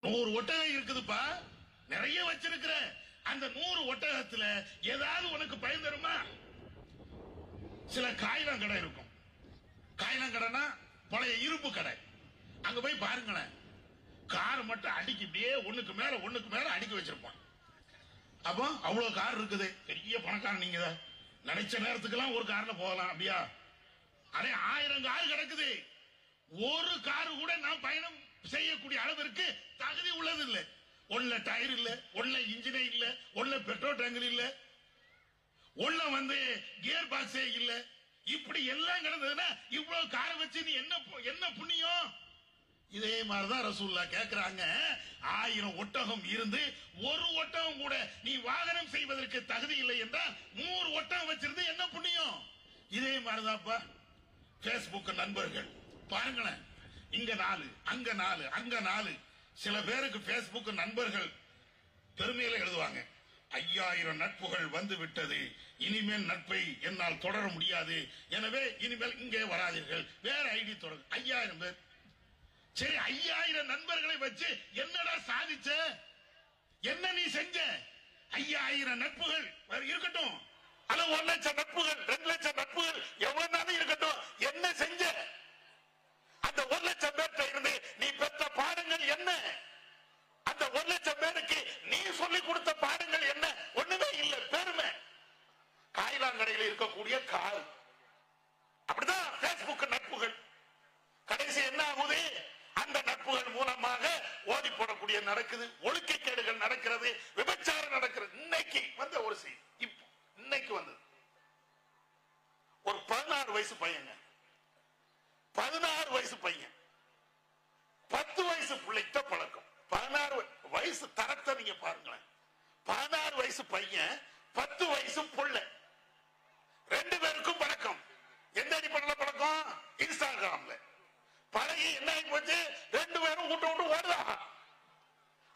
நூறு ஒட்டகம் இருக்குதுப்பா, நிறைய வச்சிருக்கிற அந்த 100 ஒட்டகத்துல ஏதாவது உனக்கு பயன் தருமா? சில காயிலம் கடை இருக்கும். காயிலம் கடைனா பழைய இரும்பு கடை. அங்க போய் பாருங்களேன், கார் மட்டும் அடிக்கி இப்படியே ஒண்ணுக்கு மேல அடுக்கி வச்சிருப்பான். அப்போ அவ்வளவு கார் இருக்குது, பெரிய பணக்காரன். நீங்க நினைச்ச நேரத்துக்கெல்லாம் ஒரு கார்ல போகலாம். அப்படியா? அதே 1000 கார் கிடக்குது, ஒரு காரு கூட நான் பயணம் செய்யக்கூடிய அளவிற்கு தகுதி உள்ளது இல்லை. ஒன்ல டயர் இல்ல, ஒன்ல இன்ஜினே இல்ல, ஒன்ல பெட்ரோல் டேங்கர் இல்ல, ஒன்ல வந்து கியர் பாக்ஸே இல்ல. இப்படி எல்லாம் கிடந்ததுன்னா இவ்வளவு காரை வச்சு நீ என்ன புண்ணியம்? இதே மாதிரிதான் ரசூலுல்லாஹ் கேட்கிறாங்க, 1000 ஒட்டகம் இருந்து ஒரு ஒட்டகம் கூட நீ வாகனம் செய்வதற்கு தகுதி இல்லை என்றால் 100 ஒட்டகம் வச்சிருந்து என்ன புண்ணியம்? இதே மாதிரிதான்ப்பா பேஸ்புக் நண்பர்கள் பாருங்களேன், இங்க 4 அங்க 4 அங்க 4. சில பேருக்கு பேஸ்புக் நண்பர்கள் பெருமையில எழுதுவாங்க, 5000 நட்புகள் வந்து விட்டது, இனிமேல் நட்பை என்னால் தொடர முடியாது, எனவே இனிமேல் இங்கே வராதீர்கள், வேற ஐடி தொடங்க. 5000 பேர். சரி, 5000 நண்பர்களை வச்சு என்னடா சாதிச்ச? என்ன நீ செஞ்ச? 5000 நட்புகள் இருக்கட்டும், அல்ல 1 லட்சம் நட்புகள், 2 லட்சம் நட்புகள், எவ்வளவு இருக்கட்டும், என்ன செஞ்ச? அந்த 1 லட்சம் பேர்கிட்ட இருந்து நீ பெற்ற பாடங்கள் என்ன? அந்த 1 லட்சம் பேருக்கு நீ சொல்லிக் கொடுத்த பாடங்கள் என்ன? ஒண்ணுமே இல்லை. பெருமை. காயிலாங்கடையில் இருக்கக்கூடிய கால் அப்படிதான் பேஸ்புக் நட்புகள். கடைசி என்ன ஆகுது? அந்த நட்புகள் மூலமாக ஓடி போடக்கூடிய நடக்குது, ஒழுக்கக்கேடுகள் நடக்கிறது, விபச்சாரம் நடக்கிறது. இன்னைக்கு வந்த ஒரு செய்தி, இன்னைக்கு வந்தது ஒரு 16 வயசு பையன், 16 வயசு பையன் 10 வயசு பிள்ளைகிட்ட பழக்கம். 16 வயசு தரத்தை நீங்க பாருங்களேன். 16 வயசு பையன் 10 வயசு புள்ள, 2 பேருக்கும் பழக்கம். எந்த அடிப்படையில் பழக்கம்? இன்ஸ்டாகிராம்ல பழகி என்ன ஆகி போச்சு? 2 பேரும் விட்டு விட்டு ஓடுறாங்க.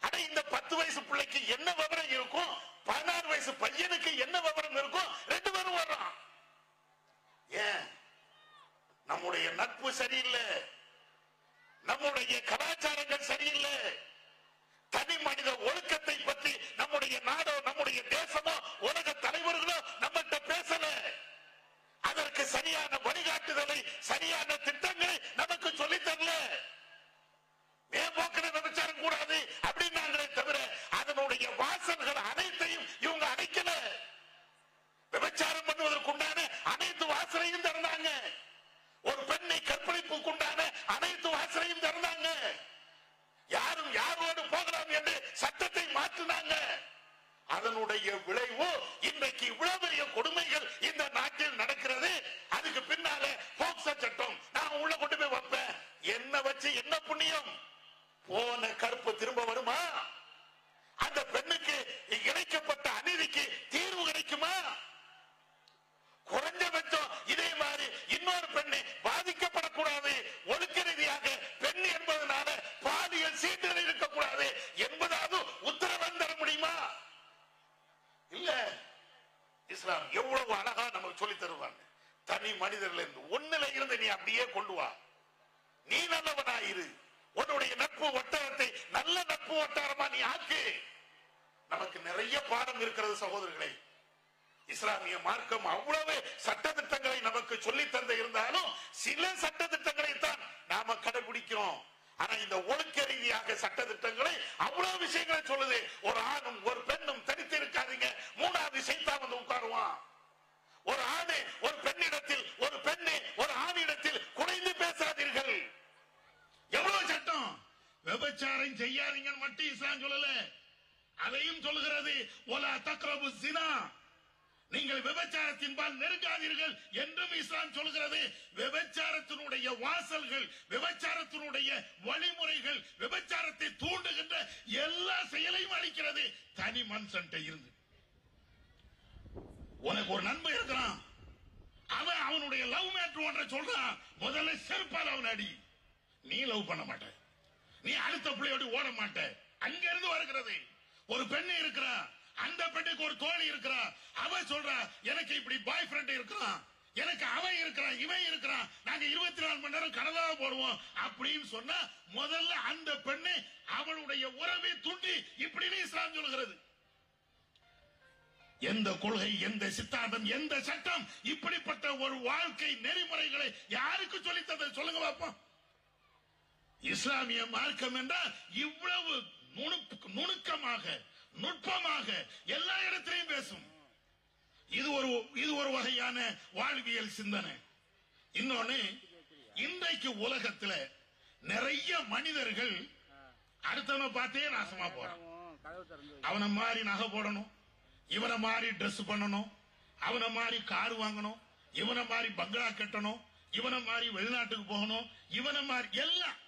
ஆனா இந்த 10 வயசு பிள்ளைக்கு என்ன விவரம் இருக்கும்? 16 வயசு பையனுக்கு என்ன விவரம் இருக்கும்? 2 பேரும் ஓடுறான். ஏன்? நம்முடைய நட்பு சரியில்லை, நம்முடைய கலாச்சாரங்கள் சரியில்லை, தனி மனித ஒழுக்கத்தை பற்றி நம்முடைய நாடோ நம்முடைய தேசமோ உலக தலைவர்களோ நம்மகிட்ட பேசல. அதற்கு சரியான வழிகாட்டுதலை, சரியான திட்டங்களை நமக்கு சொல்லித் தரல. மேம்போக்கிற விபச்சாரம் கூடாது அப்படின்னாங்களே தவிர அதனுடைய வாசல்கள் அனைத்தையும் இவங்க அடைக்கல. விபச்சாரம் பண்ணுவதற்குண்டான அனைத்து வாசலையும் திறந்தாங்க. ஒரு பெண்ணை கற்பழிப்புக்குண்டான அனைத்து வாசலையும் திறந்தாங்க. யாரும் யாரோடு போகலாம் என்று சட்டத்தை மாற்றினாங்க. அதனுடைய விளைவு இன்றைக்கு இவ்வளவு பெரிய கொடுமைகள் இந்த நாட்டில் நடக்கிறது. அதுக்கு பின்னால போக்சோ சட்டம் நான் உள்ள கொண்டு போய் வைப்பேன். என்ன வச்சு என்ன புண்ணியம்? போன கற்பு திரும்ப வருமா? அந்த பெண்ணுக்கு இழைக்கப்பட்ட அநீதிக்கு தீர்வு கிடைக்குமா? குறைஞ்சபட்சம் இதே மாதிரி இன்னொரு பெண்ணு பாதிக்கப்படக்கூடாது, ஒழுக்க ரீதியாக பெண் என்பதனால பாலியல் சீண்டல் இருக்கக்கூடாது என்பதாவது உத்தரவு தர முடியுமா? இல்ல. இஸ்லாம் எவ்வளவு அழகா நமக்கு சொல்லி தருவாங்க. தனி மனிதர்ல இருந்து ஒண்ணுல இருந்து நீ அப்படியே கொண்டு வா. நீ நல்லவனாயிரு. உன்னுடைய நட்பு வட்டாரத்தை நல்ல நட்பு வட்டாரமா நீ ஆக்கு. நமக்கு நிறைய பாடம் இருக்கிறது சகோதரர்களே. இஸ்லாமிய மார்க்கம் அவ்வளவு சட்டத்திட்டங்களை நமக்கு சொல்லி தந்த இருந்தாலும் சில சட்டத்திட்டங்களை தான் நாம கடைபிடிக்கிறோம். ஆனா இந்த ஒழுக்க ரீதியாக சட்டத்திட்டங்களை அவ்வளவு விஷயங்களை சொல்லுது. ஒரு ஆணும் ஒரு பெண்ணும் தனித்து இருக்காதீங்க, 3வது சைத்தான் வந்து உட்காருவான். ஒரு ஆணு ஒரு பெண்ணிடத்தில், ஒரு பெண்ணு ஒரு ஆணிடத்தில் குறைந்து பேசாதீர்கள். எவ்வளவு சட்டம்? விபச்சாரம் செய்யாதீங்கன்னு மட்டும் இஸ்லாம் சொல்லல, அதையும் சொல்லுகிறது. ஒலா தக்ரபு ஸினா, நீங்கள் விபச்சாரத்தின்பால் நெருங்காதீர்கள் என்றும் இஸ்லாம் சொல்கிறது. விபச்சாரத்தினுடைய வாசல்கள், விபச்சாரத்தினுடைய வழிமுறைகள், விபச்சாரத்தை தூண்டுகின்ற எல்லா செயலையும் அளிக்கிறது தனி மனுஷன் இருந்து. உனக்கு ஒரு நண்பன் இருக்கிறான், அவன் அவனுடைய லவ் மேட்ரு ஒன்றை சொல்றான், முதல்ல செருப்பால் அவன் அடி. நீ லவ் பண்ண மாட்ட, நீ அடுத்த பிள்ளையோடு ஓட மாட்ட. அங்க இருந்து வருகிறது. ஒரு பெண்ணு இருக்கிறா, அந்த பெண்ணுக்கு ஒரு தோழி இருக்கிறா, அவ சொல்றா எனக்கு இப்படி பாய் ஃப்ரெண்ட் இருக்கிறான், எனக்கு அவன் இருக்கிறான், இவன் இருக்கிறான், நாங்க 24 மணி நேரம் கனதாவை போடுவோம் அப்படின்னு சொன்னா முதல்ல அந்த பெண்ணு அவளுடைய உறவை துண்டி இப்படின்னு இஸ்லாம் சொல்கிறது. எந்த கொள்கை, எந்த சித்தாந்தம், எந்த சட்டம் இப்படிப்பட்ட ஒரு வாழ்க்கை நெறிமுறைகளை யாருக்கு சொல்லி தந்தது சொல்லுங்க பாப்போம். இஸ்லாமிய மார்க்கம் என்றால் இவ்வளவு நுணுக்கமாக நுட்பமாக எல்லா இடத்திலையும் பேசும். இது ஒரு வகையான வாழ்வியல் சிந்தனை. இன்னொன்னு, இன்றைக்கு உலகத்துல நிறைய மனிதர்கள் அடுத்தவனை பார்த்தே நாசமா போறான். அவனை மாதிரி நகை போடணும், இவனை மாதிரி ட்ரெஸ் பண்ணணும், அவனை மாதிரி கார் வாங்கணும், இவனை மாதிரி பங்களா கட்டணும், இவனை மாதிரி வெளிநாட்டுக்கு போகணும், இவனை மாதிரி எல்லாம்.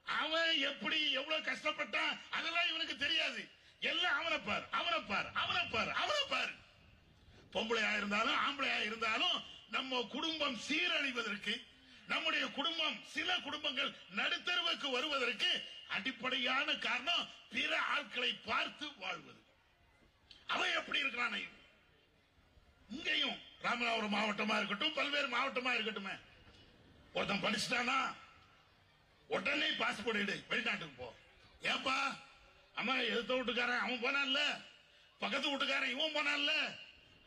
அவன் எப்படி எவ்வளவு கஷ்டப்பட்டான் அதெல்லாம் இவனுக்கு தெரியாது. எல்லாம் அவனை பார், அவனை பார், அவனை பார், அவனை பார். பொம்பளையா இருந்தாலும் ஆம்பளையா இருந்தாலும் நம்ம குடும்பம் சீரழிவதற்கு, நம்முடைய குடும்பம், சில குடும்பங்கள் நடுத்தருவுக்கு வருவதற்கு அடிப்படையான காரணம் பிற ஆட்களை பார்த்து வாழ்வது. அவன் எப்படி இருக்கிறான், இங்கேயும் ராமநாதபுரம் மாவட்டமா இருக்கட்டும், பல்வேறு மாவட்டமா இருக்கட்டும், ஒருத்தன் படிச்சுட்டானா உடனே பாஸ்போர்ட் எடு, வெளிநாட்டுக்கு போ. ஏப்பா அம்மா, எதிர்த்த வீட்டுக்காரன் அவன் போனான்ல, பக்கத்து வீட்டுக்காரன் இவன் போனான்ல,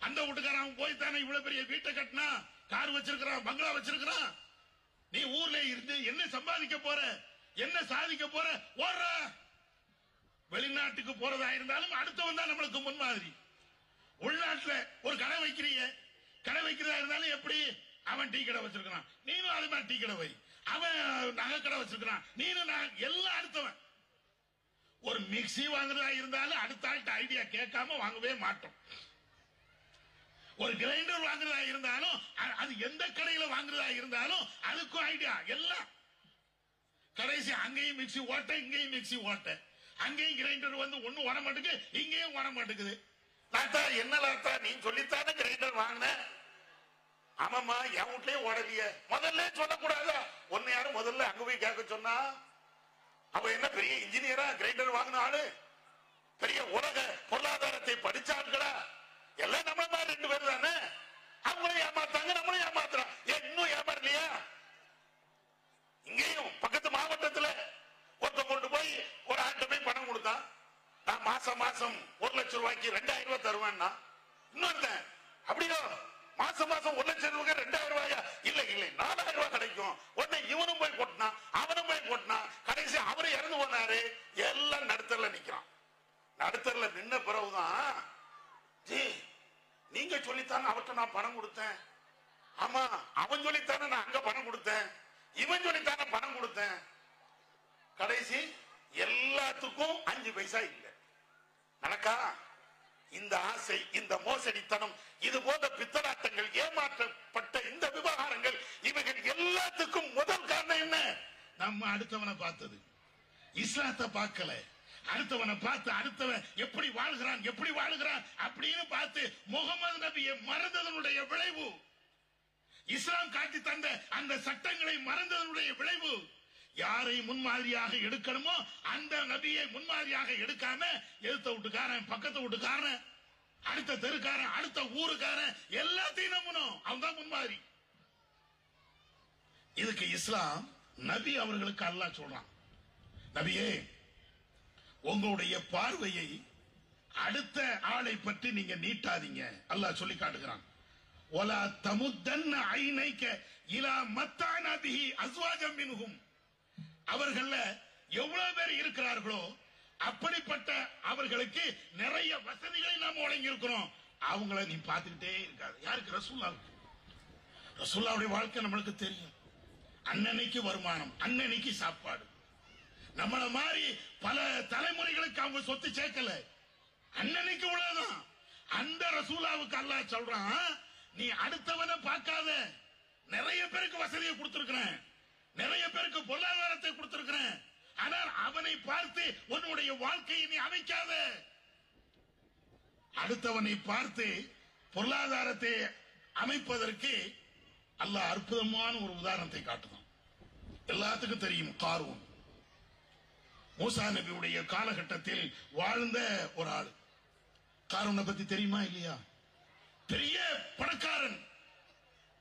அந்த வீட்டுக்காரன் அவன் போய் தானே இவ்வளவு பெரிய வீட்டை கட்டினா, கார் வச்சிருக்கிறான், பங்களா வச்சிருக்கிறான். நீ ஊர்ல இருந்து என்ன சம்பாதிக்க போற, என்ன சாதிக்க போற? ஓடுற. வெளிநாட்டுக்கு போறதா இருந்தாலும் அடுத்தவன் தான் நம்மளுக்கு முன்மாதிரி. உள்நாட்டுல ஒரு கடை வைக்கிறீங்க, கடை வைக்கிறதா இருந்தாலும் எப்படி? அவன் டீ கடை வச்சிருக்கான், நீனும் அது மாதிரி டீ கடை வை. அவன் நகை கடை வச்சிருக்கான், நீனும் எல்லாம் அடுத்தவன். ஒரு மிக்சி வாங்குறதா இருந்தாலும் அடுத்த ஆள்கிட்ட ஐடியா கேட்காம வாங்கவே மாட்டோம். ஒரு கிரைண்டர் வாங்குறதா இருந்தாலும் அது எந்த கடையில வாங்குறதா இருந்தாலும் அதுக்கும் ஐடியா எல்லாம். கடைசி அங்கேயும் மிக்சி ஓட்ட, இங்கேயும் மிக்சி ஓட்ட, அங்கேயும் கிரைண்டர் வந்து ஒண்ணும் வர மாட்டேங்குது, இங்கேயும் வர மாட்டேங்குது. லாத்தா என்ன லாத்தா, நீ சொல்லித்தானே கிரைண்டர் வாங்கின? ஆமாமா, என் வீட்லயே ஓடலையே. முதல்ல சொல்லக்கூடாதா? ஒன்னு யாரும் முதல்ல அங்க போய் கேட்க சொன்னா? அவ என்ன பெரிய இன்ஜினியரா, கிரைண்டர் வாங்கின ஆளு, பெரிய உலக பொருளாதாரத்தை படிச்சாங்களா? எல்லாம் நம்மள மாதிரி 2 பேர் தானே. அவங்களும் ஏமாத்தாங்க, நம்மளும் ஏமாத்துறோம். இன்னும் ஏமாறலையா? இங்கேயும் பக்கத்து மாவட்டத்தில் ஒருத்த கொண்டு போய் ஒரு ஆள்கிட்ட போய் பணம் கொடுத்தான். நான் மாசம் மாசம் 1 லட்சம் ரூபாய்க்கு 2000 ரூபாய் தருவேன்னா, இன்னொருத்தன் அப்படியோ மாசம் மாசம் 1 லட்சம் ரூபாய் 2000 ரூபாயா? இல்ல இல்ல 4000 ரூபாய் கிடைக்கும். உடனே இவனும் போய் கொட்டினா, அவனும் போய் கொட்டினா, கடைசி அவரு இறந்து போனாரு. எல்லாம் நடுத்தர்ல நிக்கிறான். நடுத்தர்ல நின்ன பிறகுதான், ஜி நீங்க சொல்லித்தானே அவர்கிட்ட நான் பணம் கொடுத்தேன். ஆமா, அவன் சொல்லித்தானே நான் அங்க பணம் கொடுத்தேன், இவன் சொல்லித்தானே பணம் கொடுத்தேன். கடைசி எல்லாத்துக்கும் 5 பைசா இல்லை. நடக்கா? இந்த ஆசை, இந்த மோசடித்தனம், இது போன்ற பித்தலாட்டங்கள், ஏமாற்றப்பட்ட இந்த விவகாரங்கள், இவைகள் எல்லாத்துக்கும் முதல் காரணம் என்ன? நம்ம அடுத்தவனை பார்த்தது, இஸ்லாத்தை பார்க்கல. அடுத்தவனை பார்த்து அடுத்தவன் எப்படி வாழ்கிறான், எப்படி வாழுகிறான் அப்படின்னு பார்த்து முகமது நபியை மறந்ததனுடைய விளைவு, இஸ்லாம் காட்டி தந்த அந்த சட்டங்களை மறந்ததனுடைய விளைவு. யாரை முன்மாதிரியாக எடுக்கணுமோ அந்த நபியை முன்மாதிரியாக எடுக்காம எதிர்த்த வீட்டுக்காரன், பக்கத்து வீட்டுக்காரன், அடுத்த தெருக்காரன், அடுத்த ஊருக்காரன் எல்லாத்தையும் நம்பணும். அவன் தான் முன்மாதிரி. இதுக்கு இஸ்லாம் நபி அவர்களுக்கு அல்லாஹ் சொல்றான், நபியே உங்களுடைய பார்வையை அடுத்த ஆளை பற்றி நீங்க நீட்டாதீங்க. அல்லாஹ் சொல்லி காட்டுகிறான், ஒலா தமுத்தன்ன ஐனைக இலா மத்தானா பிஹி அஸ்வாஜம் மின்ஹும். அவர்கள எவ்வளவு பேர் இருக்கிறார்களோ அப்படிப்பட்ட அவர்களுக்கு நிறைய வசதிகளை நாம் வழங்கி இருக்கிறோம். அவங்கள நீ பார்த்துக்கிட்டே இருக்காது. யாருக்கு? ரசூலுல்லாஹ். ரசூலுல்லாஹ்வுடைய வாழ்க்கை நம்மளுக்கு தெரியும். அன்னன்னைக்கு வருமானம், அன்னன்னைக்கு சாப்பாடு. நம்மள மாதிரி பல தலைமுறைகளுக்கு அவங்க சொத்து சேர்க்கல, அன்னன்னைக்கு உள்ளதான். அந்த ரசூலுல்லாஹ்வுக்கு அல்லாஹ் சொல்றான், நீ அடுத்தவனை பார்க்காத, நிறைய பேருக்கு வசதியை கொடுத்திருக்கிறேன், நிறைய பேருக்கு பொருளாதாரத்தை கொடுத்திருக்கிறேன், ஆனால் அவனை பார்த்து உன்னுடைய வாழ்க்கையை நீ அமைக்காத. அடுத்தவனை பார்த்து பொருளாதாரத்தை அமைப்பதற்கு அல்லாஹ் அற்புதமான ஒரு உதாரணத்தை காட்டுதான். எல்லாத்துக்கும் தெரியும், காரூன். மூசா நபியுடைய காலகட்டத்தில் வாழ்ந்த ஒரு ஆள். காரூனை பத்தி தெரியுமா இல்லையா? பெரிய பணக்காரன்,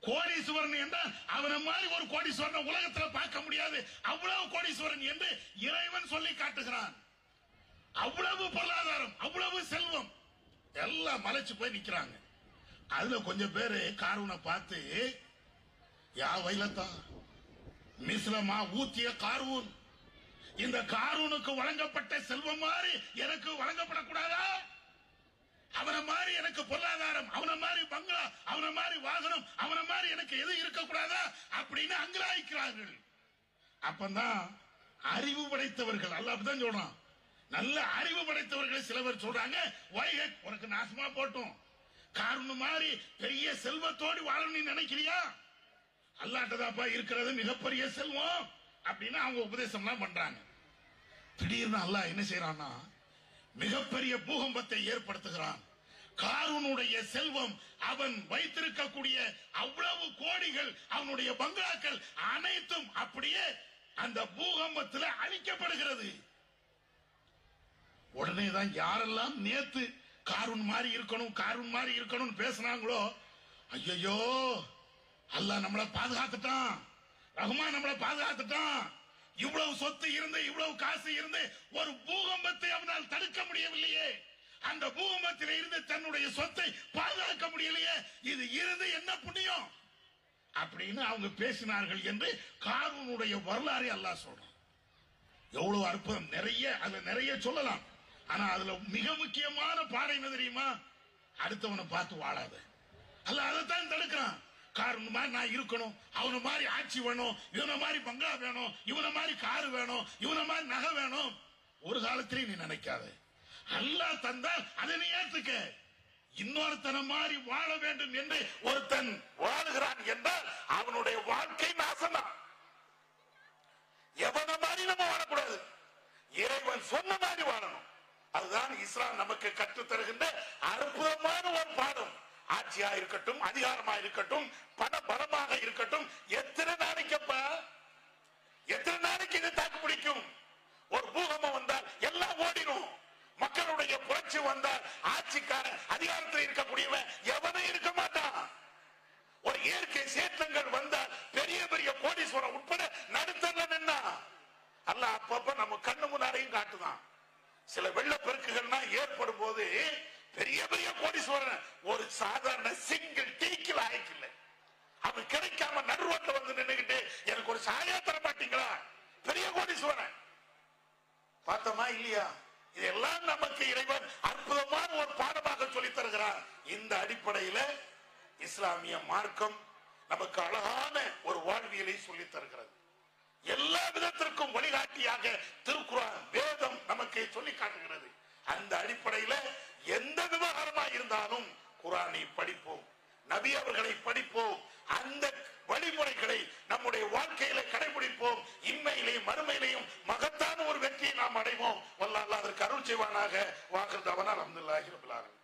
கோடீஸ்வரன் என்றால் அவனை மாதிரி ஒரு கோடீஸ்வரன் உலகத்தில் பார்க்க முடியாது. அவ்வளவு கோடீஸ்வரன் என்று இறைவன் சொல்லி காட்டுகிறான். அவ்வளவு பொருளாதாரம், அவ்வளவு செல்வம், எல்லாம் மலைச்சு போய் நிக்கிறாங்க. அதுல கொஞ்சம் பேரு காரூனை பார்த்து, யா வைலத்தா மிஸ்லமா ஊத்திய காரூன், இந்த காரூனுக்கு வழங்கப்பட்ட செல்வம் மாதிரி எனக்கு வழங்கப்படக்கூடாதா? அவனை மாதிரி எனக்கு பொருளாதாரம், அவனை மாதிரி பங்களா, அவனை மாதிரி வாகனம், அவனை மாதிரி எனக்கு எது இருக்கக்கூடாதா அப்படின்னு அங்கலாய்க்கிறார்கள். அப்பதான் அறிவு படைத்தவர்கள், அல்லாஹ் தான் சொல்றான், நல்ல அறிவு படைத்தவர்கள் சில பேர் சொல்றாங்க, வைகை உனக்கு நாசமா போட்டும், காரூன் மாதிரி பெரிய செல்வத்தோடு வாழணும்னு நினைக்கிறியா? அல்லாஹ்ட்டதாப்பா இருக்கிறது மிகப்பெரிய செல்வம் அப்படின்னு அவங்க உபதேசம்லாம் பண்றாங்க. திடீர்னு அல்லாஹ் என்ன செய்யறான்னா, மிகப்பெரிய பூகம்பத்தை ஏற்படுத்துகிறான். காரூனுடைய செல்வம், அவன் வைத்திருக்கக்கூடிய அவ்வளவு கோடிகள், அவனுடைய பங்களாக்கள் அனைத்தும் அப்படியே அந்த பூகம்பத்தில் அழிக்கப்படுகிறது. உடனேதான் யாரெல்லாம் நேத்து காரூன் மாதிரி இருக்கணும், காரூன் மாதிரி இருக்கணும் பேசினாங்களோ, ஐயோ அல்லாஹ் நம்மளை பாதுகாத்துட்டான், ரஹ்மான் நம்மளை பாதுகாத்துட்டான். இவ்வளவு சொத்து இருந்து, இவ்வளவு காசு இருந்து ஒரு பூகம்பத்தை அவனால் தடுக்க முடியவில்லையே, அந்த பூகம்பத்தில் இருந்து தன்னுடைய சொத்தை பாதுகாக்க முடியலையே, இது இருந்து என்ன புண்ணியம் அப்படின்னு அவங்க பேசினார்கள் என்று காரூனுடைய வரலாறு அல்லாஹ் சொல்றான். எவ்வளவு அற்புதம்! நிறைய சொல்லலாம். ஆனா அதுல மிக முக்கியமான பாடம் என்ன தெரியுமா? அடுத்தவனை பார்த்து வாழாத. அல்ல அதைத்தான் தடுக்கிறான். காரூன் மாதிரி நான் இருக்கணும், அவனை மாதிரி ஆட்சி வேணும், இவனை மாதிரி பங்களா வேணும், இவனை மாதிரி காரு வேணும், இவனை மாதிரி நகை வேணும், ஒரு காலத்திலேயே நீ நினைக்காத. அல்லாஹ் தந்தால் அதை நீ ஏத்துக்க. இன்னொருத்தனை மாதிரி வாழ வேண்டும் என்று ஒருத்தன் வாழுகிறான் என்றால் அவனுடைய வாழ்க்கை நாசம்தான். எவன மாதிரி நம்ம வாழக்கூடாது, இறைவன் சொன்ன மாதிரி வாழணும். அதுதான் இஸ்லாம் நமக்கு கற்றுத் தருகின்ற அற்புதமான ஒரு பாடம். ஆட்சியா இருக்கட்டும், அதிகாரமா இருக்கட்டும், பண பலமாக இருக்கட்டும், எத்தனை நாளைக்கப்பா, எத்தனை நாளைக்கு இது தாக்கு பிடிக்கும்? ஒரு பூகம்பம் வந்தால் எல்லாம் ஓடிடும். மக்களுடைய புரட்சி வந்தால் ஆட்சிக்காரன் அதிகாரத்தில் இருக்கக்கூடியவன் எவனும் இருக்க மாட்டான். ஒரு இயற்கை சேற்றங்கள் வந்தால் பெரிய பெரிய கோடீஸ்வரன் உட்பட நடுத்தர நின்னா அல்லாஹ் அப்பப்ப நம்ம கண்ணு முன்னாரையும் காட்டுதான். சில வெள்ளப்பெருக்குகள்னா ஏற்படும் போது பெரிய பெரிய கோடீஸ்வரன் ஒரு சாதாரண சிங்கிள் டீக்கில் ஆயிக்கல, அவன் கிடைக்காம நடுரோட்ல வந்து நின்னுகிட்டு எனக்கு ஒரு சாயா தர மாட்டீங்களா, பெரிய கோடீஸ்வரன் பார்த்தோமா இல்லையா? இதெல்லாம் நமக்கு இறைவன் அற்புதமான ஒரு பாடமாக சொல்லி தருகிறார். இந்த அடிப்படையில் இஸ்லாமிய மார்க்கம் நமக்கு அழகான ஒரு வாழ்வியலை சொல்லி தருகிறது. எல்லா விதத்திற்கும் வழிகாட்டியாக திருக்குர்ஆன் வேதம் நமக்கு சொல்லி காட்டுகிறது. அந்த அடிப்படையில் எந்த விவகாரமா இருந்தாலும் குர்ஆனை படிப்போம், நபி அவர்களை படிப்போம், அந்த வழிமுறைகளை நம்முடைய வாழ்க்கையில கடைபிடிப்போம். இன்மையிலையும் மறுமையிலையும் மகத்தான ஒரு வெற்றியை நாம் அடைவோம். வல்லாஹ் அதற்கு அருள் செய்வானாக. வாஹிர் தஅவானா அல்ஹம்துலில்லாஹி ரப்பில் ஆலமீன்.